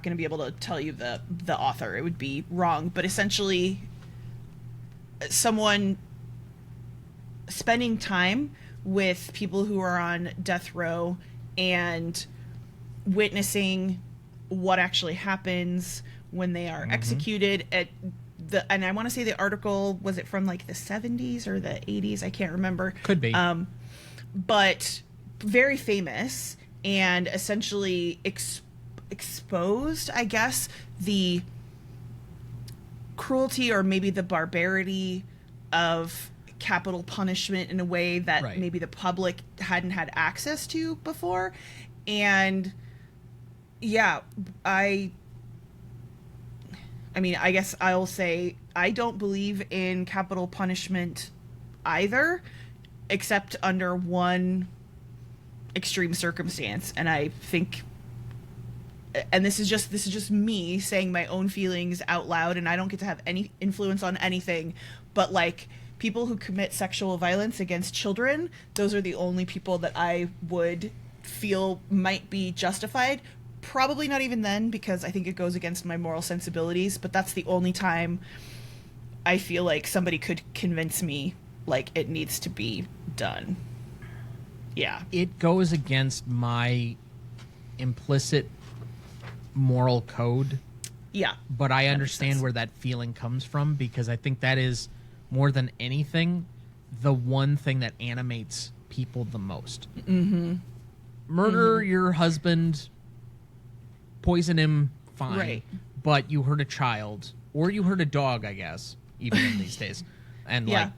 going to be able to tell you the author. It would be wrong, but essentially someone spending time with people who are on death row and witnessing what actually happens when they are executed and I want to say the article, was it from like the 70s or the 80s? I can't remember. Could be. But very famous, and essentially exposed, I guess, the cruelty or maybe the barbarity of capital punishment in a way that Right. maybe the public hadn't had access to before. And yeah, I mean, I guess I'll say I don't believe in capital punishment either, except under one extreme circumstance. And I think, and this is just me saying my own feelings out loud, and I don't get to have any influence on anything, but like people who commit sexual violence against children, those are the only people that I would feel might be justified. Probably not even then, because I think it goes against my moral sensibilities, but that's the only time I feel like somebody could convince me like it needs to be done. Yeah. It goes against my implicit moral code, Yeah. but I That makes understand sense. where that feeling comes from, because I think that is, more than anything, the one thing that animates people the most. Murder your husband, poison him, fine. Right. But you hurt a child, or you hurt a dog, I guess, even in these days. And, Yeah. like,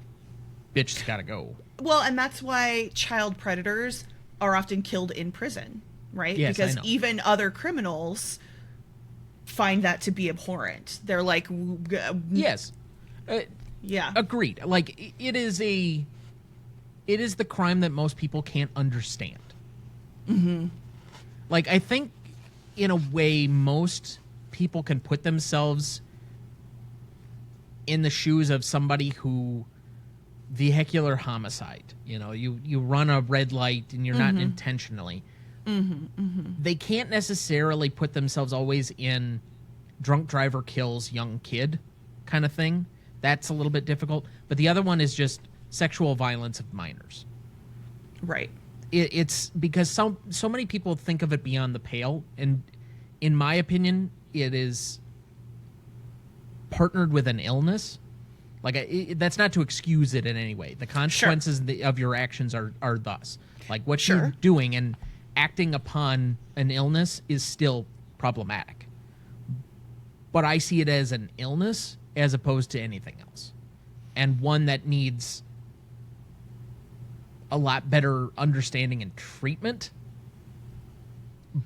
bitch has gotta go. Well, and that's why child predators are often killed in prison, right? Yes, I because know. even other criminals find that to be abhorrent. They're like, Yes. yeah, Agreed. Like, it is the crime that most people can't understand. Like, I think, in a way, most people can put themselves in the shoes of somebody who vehicular homicide. You know, you run a red light and you're not intentionally. They can't necessarily put themselves always in drunk driver kills young kid kind of thing. That's a little bit difficult. But the other one is just sexual violence of minors. right. It's because so many people think of it beyond the pale, and in my opinion, it is partnered with an illness. Like, that's not to excuse it in any way. The consequences of your actions are thus. Like, what you're doing and acting upon an illness is still problematic. But I see it as an illness as opposed to anything else, and one that needs a lot better understanding and treatment.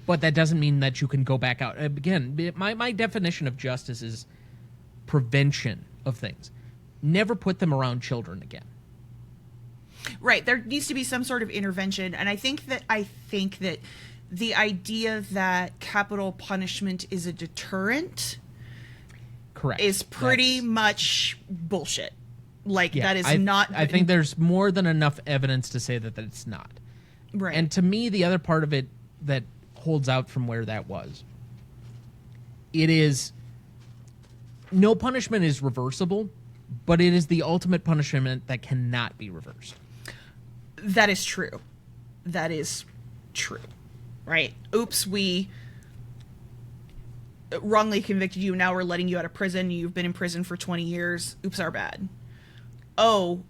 But that doesn't mean that you can go back out. Again, my definition of justice is prevention of things. Never put them around children again. Right. There needs to be some sort of intervention. And I think that the idea that capital punishment is a deterrent Correct. is pretty much bullshit. Like, Yeah, that is not. I think there's more than enough evidence to say that it's not. Right. And to me, the other part of it that holds out from where that was, it is, no punishment is reversible, but it is the ultimate punishment that cannot be reversed. That is true. That is true. Right. Oops, we wrongly convicted you. Now we're letting you out of prison. You've been in prison for 20 years. Oops, our bad. Oh,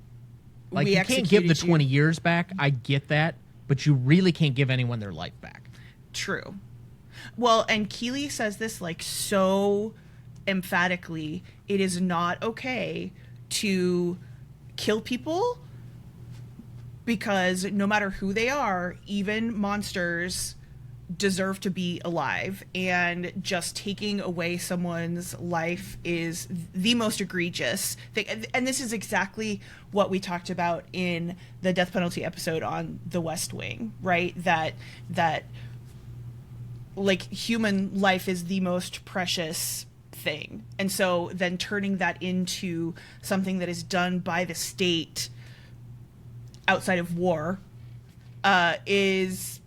Like, we you can't give the executed you. 20 years back. I get that. But you really can't give anyone their life back. True. Well, and Keeley says this like so emphatically. It is not okay to kill people, because no matter who they are, even monsters deserve to be alive, and just taking away someone's life is the most egregious thing. And this is exactly what we talked about in the death penalty episode on The West Wing, right? That like, human life is the most precious thing, and so then turning that into something that is done by the state outside of war is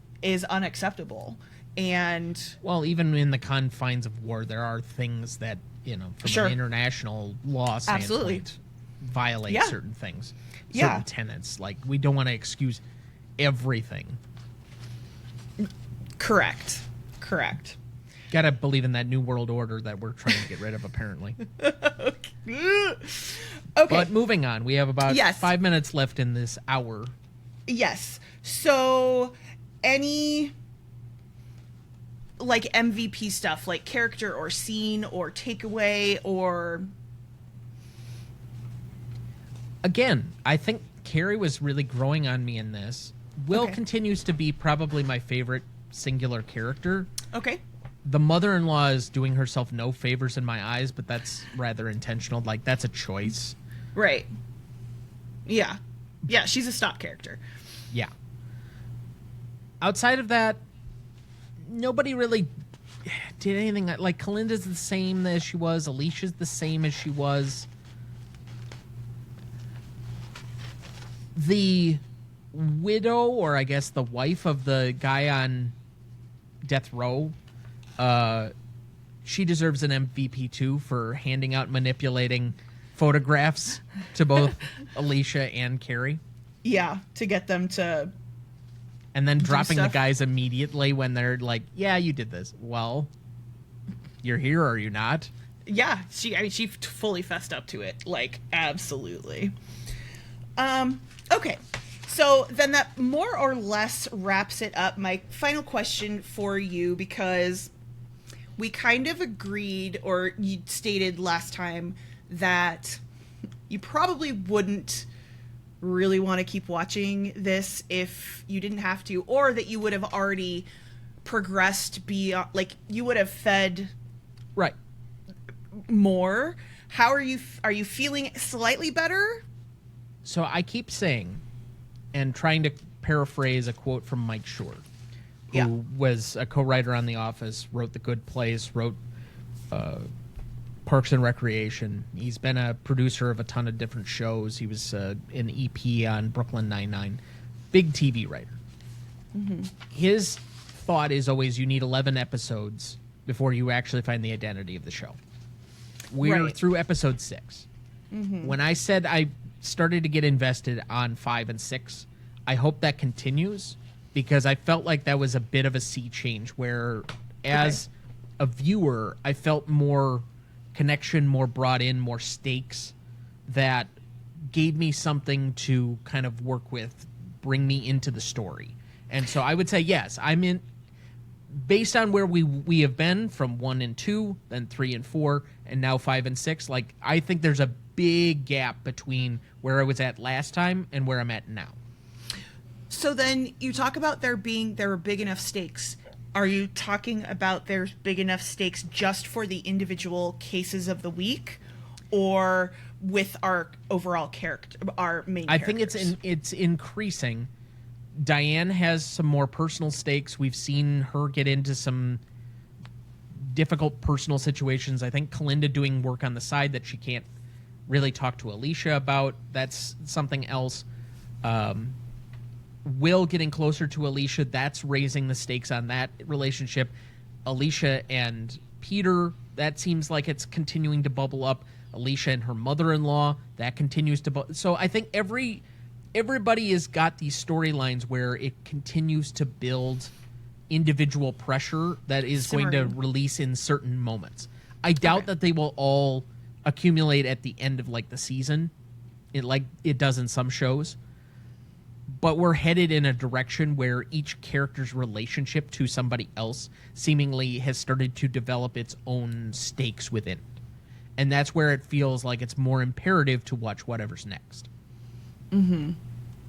unacceptable. And Well, even in the confines of war, there are things that, you know, from Sure. an international law standpoint, Absolutely. violate Yeah. certain things, Yeah. certain tenets. Like, we don't want to excuse everything. correct. Gotta believe in that new world order that we're trying to get rid of, apparently. Okay. But moving on, we have about Yes. 5 minutes left in this hour. Yes. So, any like MVP stuff, like character or scene or takeaway or Again, I think Carrie was really growing on me in this. Will Okay. continues to be probably my favorite singular character. Okay. The mother-in-law is doing herself no favors in my eyes, but that's rather intentional. Like, that's a choice. Right. Yeah. Yeah, she's a stock character. Yeah. Outside of that, nobody really did anything. Like, Calinda's the same as she was. Alicia's the same as she was. The widow, or I guess the wife of the guy on death row, she deserves an MVP too for handing out manipulating photographs to both Alicia and Carrie. Yeah, to get them to... And then dropping the stuff. guys immediately when they're like, yeah, you did this. Well, you're here, or are you not? Yeah, she fully fessed up to it. Like, absolutely. Okay. So then that more or less wraps it up. My final question for you, because we kind of agreed, or you stated last time, that you probably wouldn't really want to keep watching this if you didn't have to, or that you would have already progressed beyond, like, you would have fed Right. more. How are you feeling slightly better? So I keep saying, and trying to paraphrase a quote from Mike Shore, who Yeah. was was a co-writer on The Office, wrote The Good Place, wrote Parks and Recreation. He's been a producer of a ton of different shows. He was an EP on Brooklyn Nine-Nine. Big TV writer. Mm-hmm. His thought is always you need 11 episodes before you actually find the identity of the show. We're Right. through episode 6. Mm-hmm. When I said I started to get invested on 5 and 6, I hope that continues, because I felt like that was a bit of a sea change where, as a viewer, I felt more connection, more brought in, more stakes that gave me something to kind of work with, bring me into the story. And so I would say, yes, I'm in, based on where we have been from 1 and 2, then 3 and 4, and now 5 and 6. Like, I think there's a big gap between where I was at last time and where I'm at now. So then you talk about there were big enough stakes. Are you talking about there's big enough stakes just for the individual cases of the week, or with our overall character, our main I characters? think it's increasing. Diane has some more personal stakes. We've seen her get into some difficult personal situations. I think Calinda doing work on the side that she can't really talk to Alicia about. That's something else. Will getting closer to Alicia, that's raising the stakes on that relationship. Alicia and Peter, that seems like it's continuing to bubble up. Alicia and her mother-in-law, that continues to bubble. So I think everybody has got these storylines where it continues to build individual pressure that is going to Simmering. release in certain moments. I doubt that they will all accumulate at the end of like the season, like it does in some shows. But we're headed in a direction where each character's relationship to somebody else seemingly has started to develop its own stakes within it. And that's where it feels like it's more imperative to watch whatever's next. Well,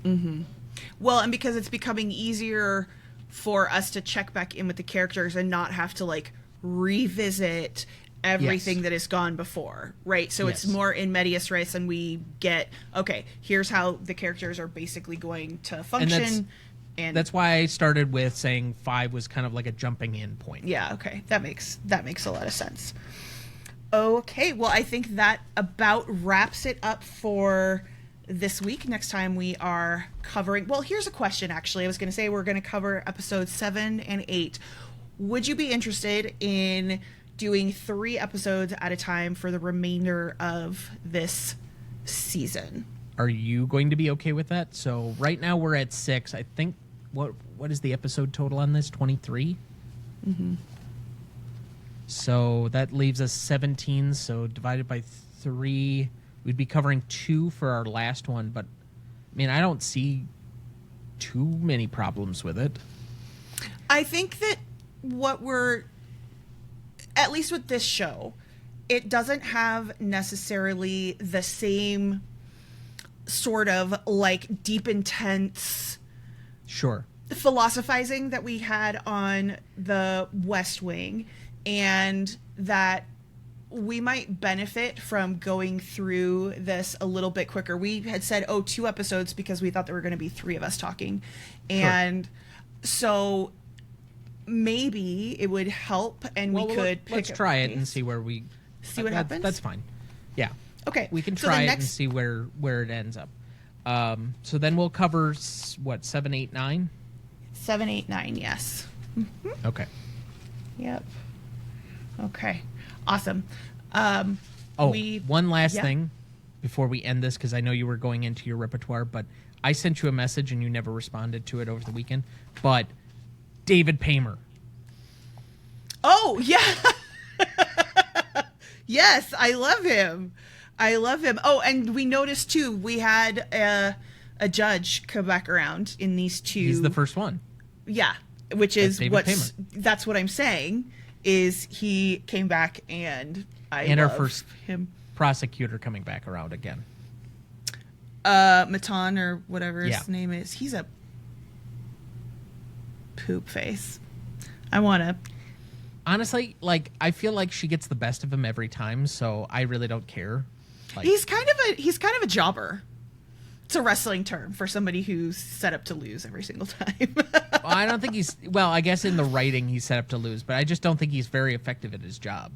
and because it's becoming easier for us to check back in with the characters and not have to like revisit everything Yes. that has gone before, right? So it's Yes. more in medias res, and we get, okay, here's how the characters are basically going to function. That's why I started with saying 5 was kind of like a jumping in point. Yeah, okay. That makes a lot of sense. Okay, well, I think that about wraps it up for this week. Next time we are covering... Well, here's a question, actually. I was going to say we're going to cover episodes 7 and 8. Would you be interested in doing 3 episodes at a time for the remainder of this season? Are you going to be okay with that? So right now we're at 6. I think, what is the episode total on this? 23? Mm-hmm. So that leaves us 17. So divided by 3, we'd be covering 2 for our last one. But, I mean, I don't see too many problems with it. I think that what we're... At least with this show, it doesn't have necessarily the same sort of like deep, intense Sure. philosophizing that we had on the West Wing, and that we might benefit from going through this a little bit quicker. We had said, 2 episodes, because we thought there were going to be 3 of us talking. And so maybe it would help, and we could let's try it and see where we see what happens. That's fine. Yeah. Okay. We can try it and see where it ends up. So then we'll cover 7, 8, 9? 7, 8, 9, yes. Mm-hmm. Okay. Yep. Okay. Awesome. One last thing before we end this, because I know you were going into your repertoire, but I sent you a message and you never responded to it over the weekend. But David Paymer. Oh, yeah. Yes, I love him. Oh, and we noticed, too, we had a judge come back around in these 2. He's the first one. Yeah, which is Paymer. That's what I'm saying, is he came back, and our love first him. Prosecutor coming back around again. Matan, or whatever his name is. He's a poop face. I want to... Honestly, I feel like she gets the best of him every time, so I really don't care. He's kind of a jobber. It's a wrestling term for somebody who's set up to lose every single time. I don't think he's... Well, I guess in the writing he's set up to lose, but I just don't think he's very effective at his job.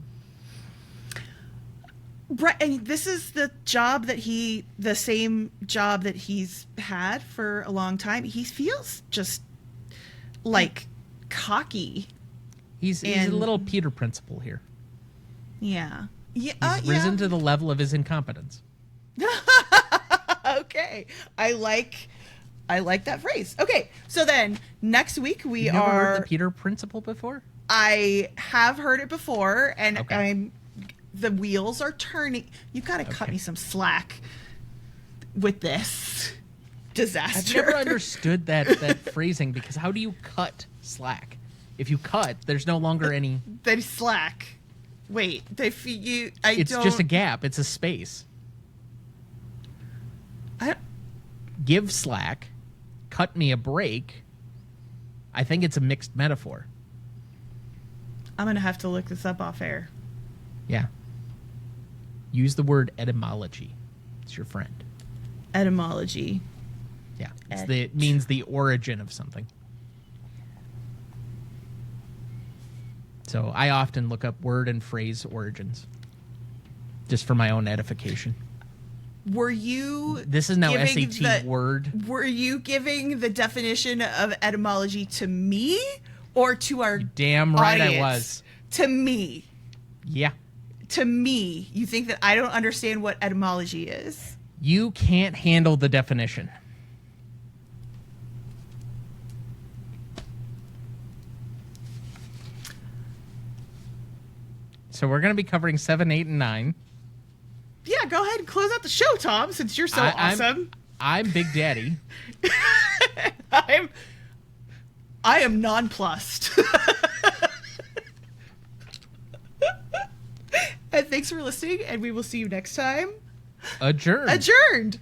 Right, and this is the same job that he's had for a long time. He feels just cocky. He's a little Peter Principle here. Yeah. Yeah. He's risen to the level of his incompetence. Okay. I like that phrase. Okay. So then next week You've never heard the Peter Principle before? I have heard it before, and the wheels are turning. You got to cut me some slack with this disaster. I've never understood that phrasing, because how do you cut slack? If you cut, there's no longer any... They slack. Wait, it's just a gap. It's a space. Give slack. Cut me a break. I think it's a mixed metaphor. I'm going to have to look this up off air. Yeah. Use the word etymology. It's your friend. Etymology. Yeah. It means the origin of something. So I often look up word and phrase origins, just for my own edification. Were you... This is now SAT word. Were you giving the definition of etymology to me or to our Damn right audience? I was. To me. Yeah. To me. You think that I don't understand what etymology is? You can't handle the definition. So we're going to be covering 7, 8, and 9. Yeah, go ahead and close out the show, Tom, since you're so awesome. I'm Big Daddy. I am nonplussed. And thanks for listening, and we will see you next time. Adjourned. Adjourned.